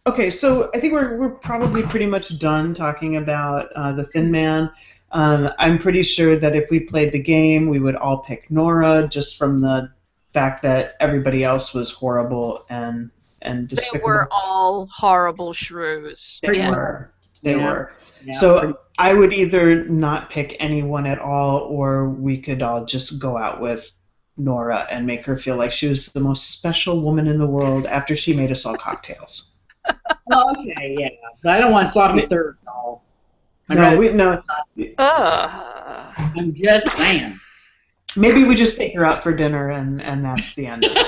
S2: okay. So I think we're probably pretty much done talking about the Thin Man. I'm pretty sure that if we played the game, we would all pick Nora just from the fact that everybody else was horrible and despicable.
S3: They were all horrible shrews.
S2: They were.
S1: Yeah,
S2: So I would either not pick anyone at all, or we could all just go out with Nora and make her feel like she was the most special woman in the world after she made us all cocktails.
S1: Well, okay, yeah. But I don't want sloppy thirds at all.
S2: No.
S1: I'm just saying.
S2: Maybe we just take her out for dinner and that's the end of it.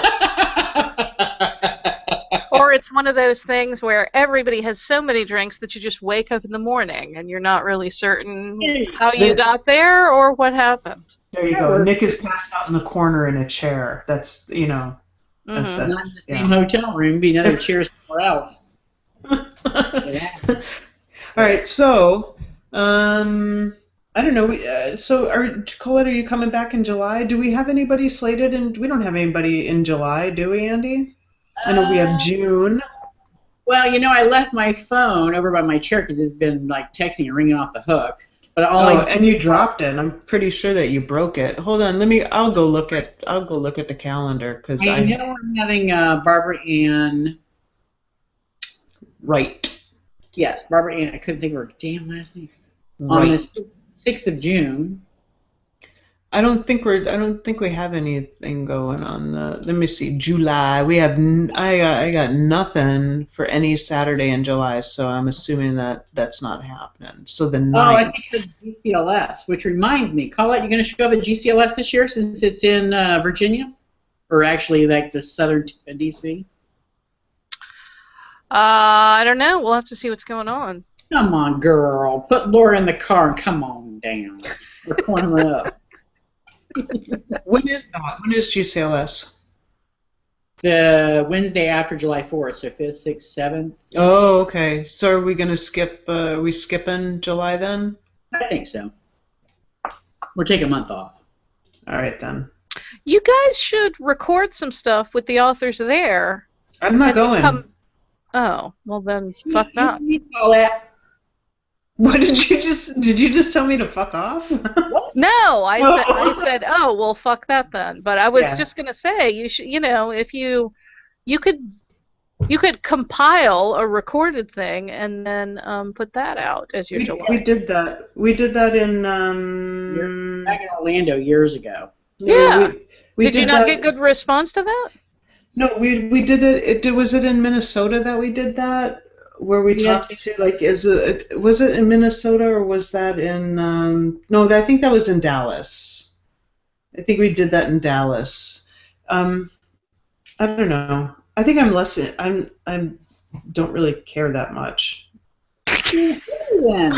S3: Or it's one of those things where everybody has so many drinks that you just wake up in the morning and you're not really certain how you got there or what happened.
S2: There you go. Nick is passed out in the corner in a chair. That's,
S1: Not in the same hotel room, be another chair somewhere else.
S2: All right, so, I don't know. Colette, are you coming back in July? Do we have anybody slated? And we don't have anybody in July, do we, Andy? I know we have June.
S1: Well, I left my phone over by my chair because it's been like texting and ringing off the hook. But
S2: and you dropped it. I'm pretty sure that you broke it. Hold on, I'll go look at the calendar because
S1: I know I'm having Barbara Ann.
S2: Right.
S1: Yes, Barbara Ann. I couldn't think of her damn last name.
S2: Right.
S1: On the 6th of June.
S2: I don't think we have anything going on. Let me see. July. We have. I got nothing for any Saturday in July, so I'm assuming that that's not happening. So the 9th.
S1: Oh, I think the GCLS, which reminds me, Colette, you going to show up at GCLS this year since it's in Virginia, or actually like the southern D.C.
S3: I don't know. We'll have to see what's going on.
S1: Come on, girl. Put Laura in the car and come on down. We're cornering up.
S2: When is that? When is GCLS?
S1: The Wednesday after July 4th, so 5th, 6th, 7th.
S2: Oh, okay. So are we going to skip, are we skipping July then?
S1: I think so. We're taking a month off.
S2: All right, then.
S3: You guys should record some stuff with the authors there.
S2: I'm not going.
S3: Oh, well then, fuck that.
S2: What did you just tell me to fuck off?
S3: No, I said, oh, well, fuck that then. But I was just gonna say, you should, if you could compile a recorded thing and then put that out as your July.
S2: We did that. We did that in
S1: back in Orlando years ago.
S3: Yeah.
S2: We
S3: did you not get good response to that?
S2: No, we did it. Was it in Minnesota that we did that? Where we talked to, like, was it in Minnesota or was that in, no, I think that was in Dallas. I think we did that in Dallas. I don't know. I think I'm less. I'm don't really care that much.
S1: Then.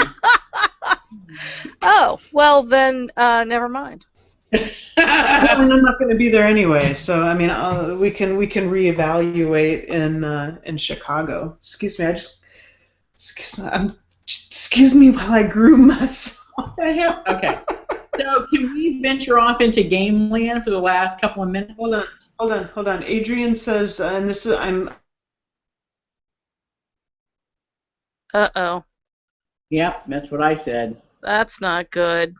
S3: Oh, well then, never mind.
S2: I mean, I'm not going to be there anyway, so I mean, we can reevaluate in Chicago. Excuse me, excuse me while I groom myself.
S1: Okay. So can we venture off into game land for the last couple of minutes?
S2: Hold on. Adrian says, and this is
S3: Uh-oh.
S1: Yep, that's what I said.
S3: That's not good.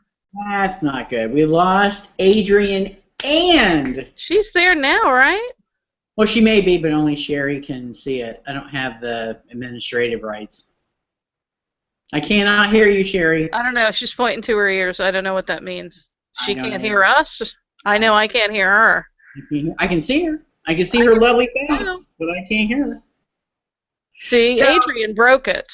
S1: That's not good. We lost Adrian and...
S3: She's there now, right?
S1: Well, she may be, but only Cheri can see it. I don't have the administrative rights. I cannot hear you, Cheri.
S3: I don't know. She's pointing to her ears. I don't know what that means. She can't hear us? I know I can't hear her.
S1: I can see her. I can see her lovely face, but I can't hear her.
S3: See, so, Adrian broke it.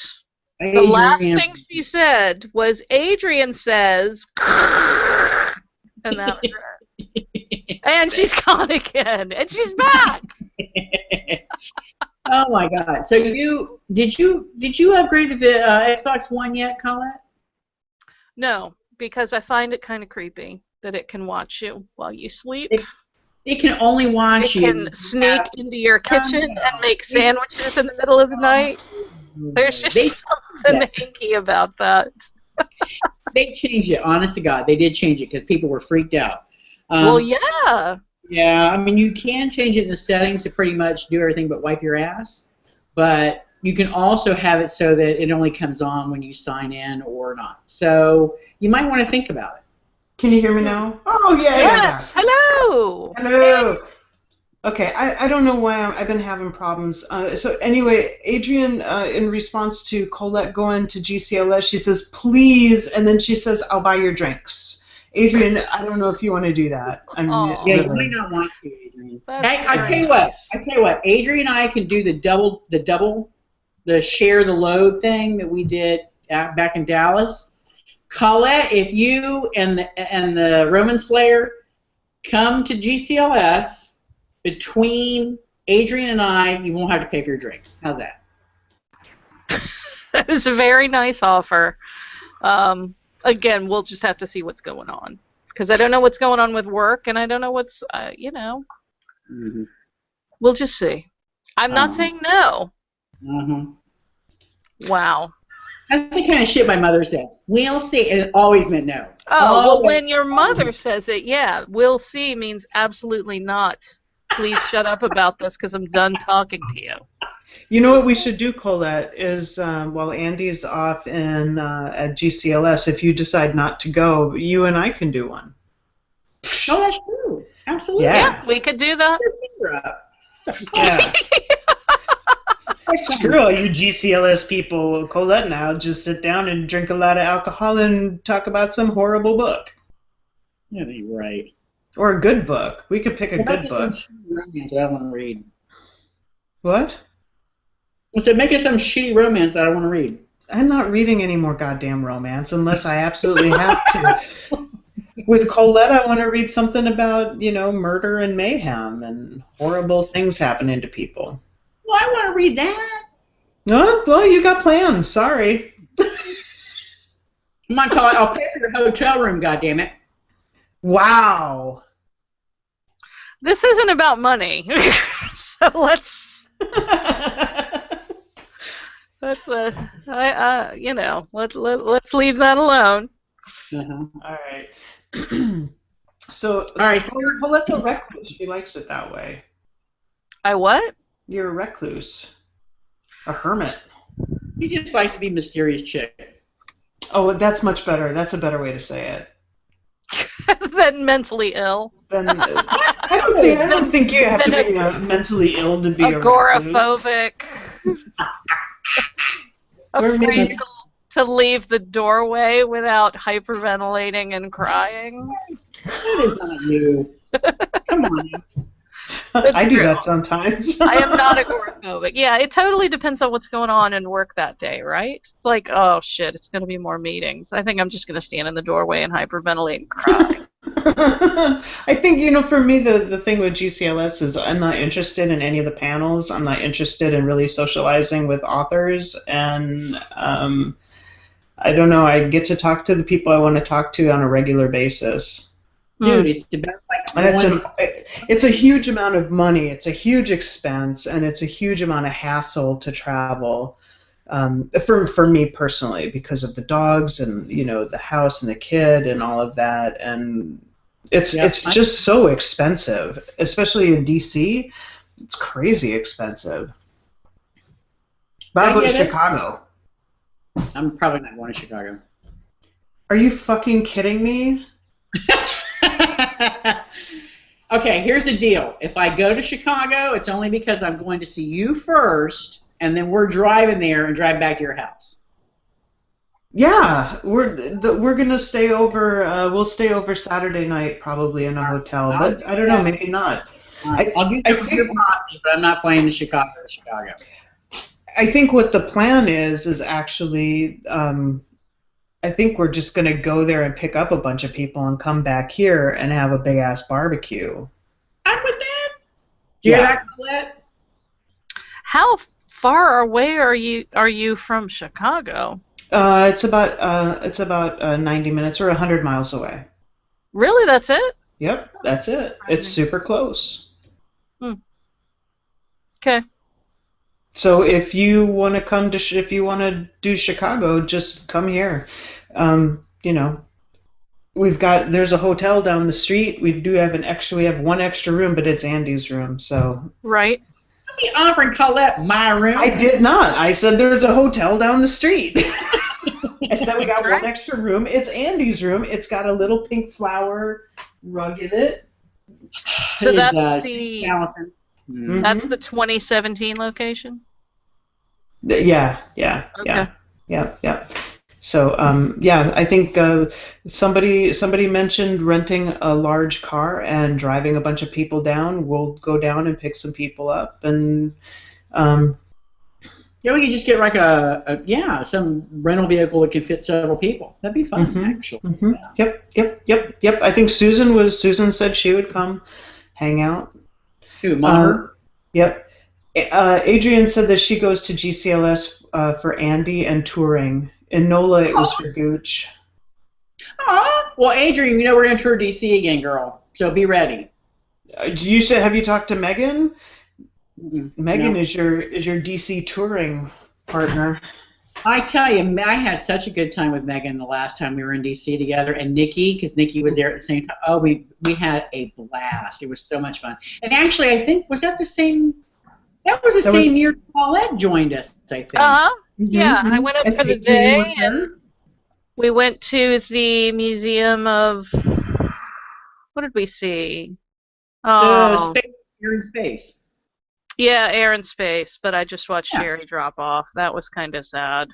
S3: The last thing she said was, Adrian says, and that was it. And she's gone again, and she's back.
S1: Oh my God! So did you upgrade to the Xbox One yet, Colette?
S3: No, because I find it kind of creepy that it can watch you while you sleep.
S1: It can only watch you.
S3: It can sneak into your kitchen and make sandwiches in the middle of the night. There's just something hinky about that.
S1: They changed it, honest to God. They did change it because people were freaked out.
S3: Well, yeah.
S1: Yeah, I mean, you can change it in the settings to pretty much do everything but wipe your ass. But you can also have it so that it only comes on when you sign in or not. So you might want to think about it.
S2: Can you hear me now? Oh, yeah.
S3: Yes. Hello.
S2: Hello. Okay, I don't know why I've been having problems. So anyway, Adrian, in response to Colette going to GCLS, she says, please, and then she says, I'll buy your drinks. Adrian, I don't know if you want to do that.
S1: Yeah, you might not want to, Adrian. I tell you what, Adrian and I can do the share the load thing that we did back in Dallas. Colette, if you and the Roman Slayer come to GCLS, between Adrian and I, you won't have to pay for your drinks. How's that?
S3: That is a very nice offer. Again, we'll just have to see what's going on. Because I don't know what's going on with work, and I don't know what's,
S1: Mm-hmm.
S3: We'll just see. I'm not saying no.
S1: Mm-hmm.
S3: Wow.
S1: That's the kind of shit my mother said. We'll see. And it always meant no.
S3: Oh, well, when your mother says it, yeah, we'll see means absolutely not. Please shut up about this because I'm done talking to you.
S2: You know what we should do, Colette, is while Andy's off at GCLS, if you decide not to go, you and I can do one.
S1: Oh, that's true. Absolutely.
S3: Yeah, we could do that.
S2: Yeah. Screw all you GCLS people, Colette and I'll just sit down and drink a lot of alcohol and talk about some horrible book.
S1: Yeah, you're right.
S2: Or a good book. We could pick a good book.
S1: Romance that I want to read.
S2: What?
S1: I said, make it some shitty romance that I want to read.
S2: I'm not reading any more goddamn romance unless I absolutely have to. With Colette, I want to read something about, murder and mayhem and horrible things happening to people.
S1: Well, I want to read that.
S2: Oh, well, you got plans. Sorry.
S1: Come on, Colette. I'll pay for your hotel room, goddammit.
S2: Wow.
S3: This isn't about money. So let's let's leave that alone.
S2: All right. So,
S1: all right.
S2: Colette's a recluse. She likes it that way.
S3: I what?
S2: You're a recluse. A hermit.
S1: He just likes to be mysterious chick.
S2: Oh, that's much better. That's a better way to say it.
S3: Than mentally ill.
S2: Then I don't think you have to be mentally ill to be
S3: agoraphobic. Afraid to leave the doorway without hyperventilating and crying.
S1: That is not you. Come on.
S2: I do that sometimes.
S3: I am not agoraphobic. Yeah, it totally depends on what's going on in work that day, right? It's like, oh shit, it's going to be more meetings. I think I'm just going to stand in the doorway and hyperventilate and cry.
S2: I think, for me, the thing with GCLS is I'm not interested in any of the panels. I'm not interested in really socializing with authors. And I don't know, I get to talk to the people I want to talk to on a regular basis.
S1: Dude, it's about like
S2: And it's a huge amount of money. It's a huge expense, and it's a huge amount of hassle to travel. For me personally, because of the dogs and the house and the kid and all of that, and it's just so expensive, especially in DC. It's crazy expensive. But I'll go to Chicago.
S1: I'm probably not going to Chicago.
S2: Are you fucking kidding me?
S1: Okay, here's the deal. If I go to Chicago, it's only because I'm going to see you first, and then we're driving there and drive back to your house.
S2: Yeah, we're gonna stay over. We'll stay over Saturday night probably in a hotel, but I don't know, maybe not.
S1: Right. I'll do that with your posse, but I'm not flying to Chicago.
S2: I think what the plan is actually, I think we're just gonna go there and pick up a bunch of people and come back here and have a big ass barbecue.
S1: I'm with that. Do you hear that, Colette?
S3: How far away are you from Chicago?
S2: It's about 90 minutes or 100 miles away.
S3: Really, that's it?
S2: Yep, that's it. It's super close.
S3: Okay.
S2: So if you want to if you want to do Chicago, just come here. There's a hotel down the street. We have one extra room, but it's Andy's room, so.
S3: Right.
S1: Be offering Colette my room.
S2: I did not. I said there's a hotel down the street. I said we got one extra room. It's Andy's room. It's got a little pink flower rug in it.
S3: So that's that's the 2017 location?
S2: Yeah.
S3: Okay.
S2: Yeah. So, I think somebody mentioned renting a large car and driving a bunch of people down. We'll go down and pick some people up, and
S1: we could just get like some rental vehicle that can fit several people. That'd be fun, actually.
S2: Mm-hmm. Yep. I think Susan said she would come hang out.
S1: Who, Maher?
S2: Yep. Adrienne said that she goes to GCLS for Andy and touring. In NOLA, it was for Gooch.
S1: Aw. Well, Adrienne, we're going to tour DC again, girl. So be ready.
S2: Have you talked to Megan? Megan is your DC touring partner.
S1: I tell you, I had such a good time with Megan the last time we were in DC together, and Nikki, because Nikki was there at the same time. Oh, we had a blast. It was so much fun. And actually, I think, was that the same? That was the same year Colette joined us, I think.
S3: Yeah, I went up for the day, and we went to the Museum of, what did we see?
S1: Air and Space.
S3: Yeah, Air and Space, but I just watched Cheri drop off. That was kind of sad.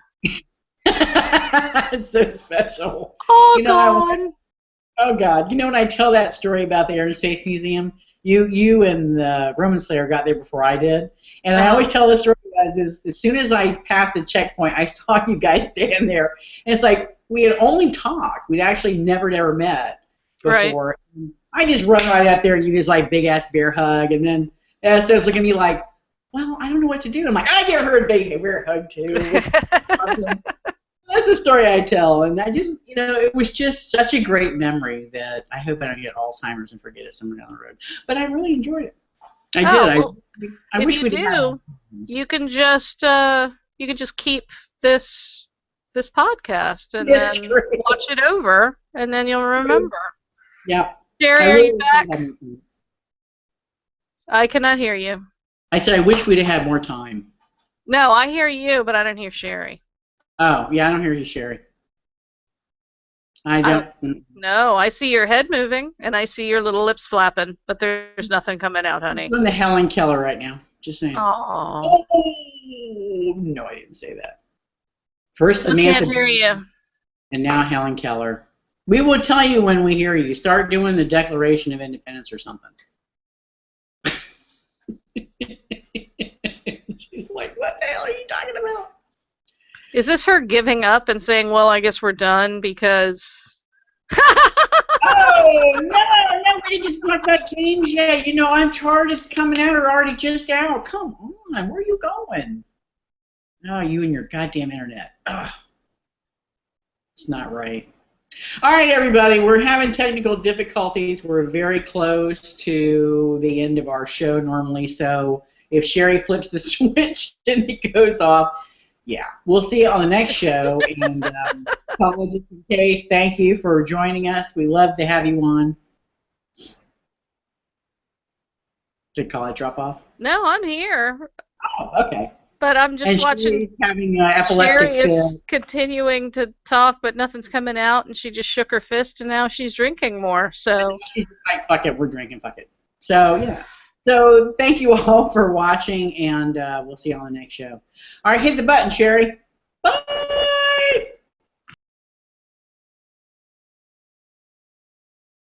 S1: It's so special.
S3: Oh, God.
S1: Oh, God. When I tell that story about the Air and Space Museum, you and the Roman Slayer got there before I did. And I always tell this story as soon as I passed the checkpoint, I saw you guys stand there. And it's like we had only talked. We'd actually never met before. Right. I just run right up there and give this like big-ass bear hug. And then Ed starts looking at me like, well, I don't know what to do. I'm like, I give her a big bear hug, too. That's the story I tell. And I just, it was just such a great memory that I hope I don't get Alzheimer's and forget it somewhere down the road. But I really enjoyed it. I did.
S3: Well, I wish we did. You can just keep this podcast and then watch it over, and then you'll remember.
S1: Yeah.
S3: Cheri, are you back? I cannot hear you.
S1: I said I wish we'd have had more time.
S3: No, I hear you, but I don't hear Cheri.
S1: Oh, yeah, I don't hear you, Cheri. I don't.
S3: No, I see your head moving, and I see your little lips flapping, but there's nothing coming out, honey.
S1: I'm in the Helen Keller right now. Just saying.
S3: Oh.
S1: No, I didn't say that. First Samantha.
S3: I can't hear you.
S1: And now Helen Keller. We will tell you when we hear you. Start doing the Declaration of Independence or something. She's like, what the hell are you talking about?
S3: Is this her giving up and saying, well, I guess we're done because...
S1: Oh, no! changed yet. You know, Uncharted's coming out or already just out. Come on, where are you going? Oh, you and your goddamn internet. Ugh. It's not right. All right, everybody, we're having technical difficulties. We're very close to the end of our show normally, so if Cheri flips the switch and it goes off, yeah, we'll see you on the next show. And Colette, just in case, thank you for joining us. We love to have you on. Did Colette drop off?
S3: No, I'm here.
S1: Oh, okay.
S3: But I'm just watching.
S1: Cheri's having epileptic
S3: Cheri is
S1: fit.
S3: continuing to talk, but nothing's coming out, and she just shook her fist, and now she's drinking more. So
S1: She's like, fuck it, we're drinking, fuck it. So, yeah. So, thank you all for watching, and we'll see you on the next show. All right, hit the button, Cheri. Bye!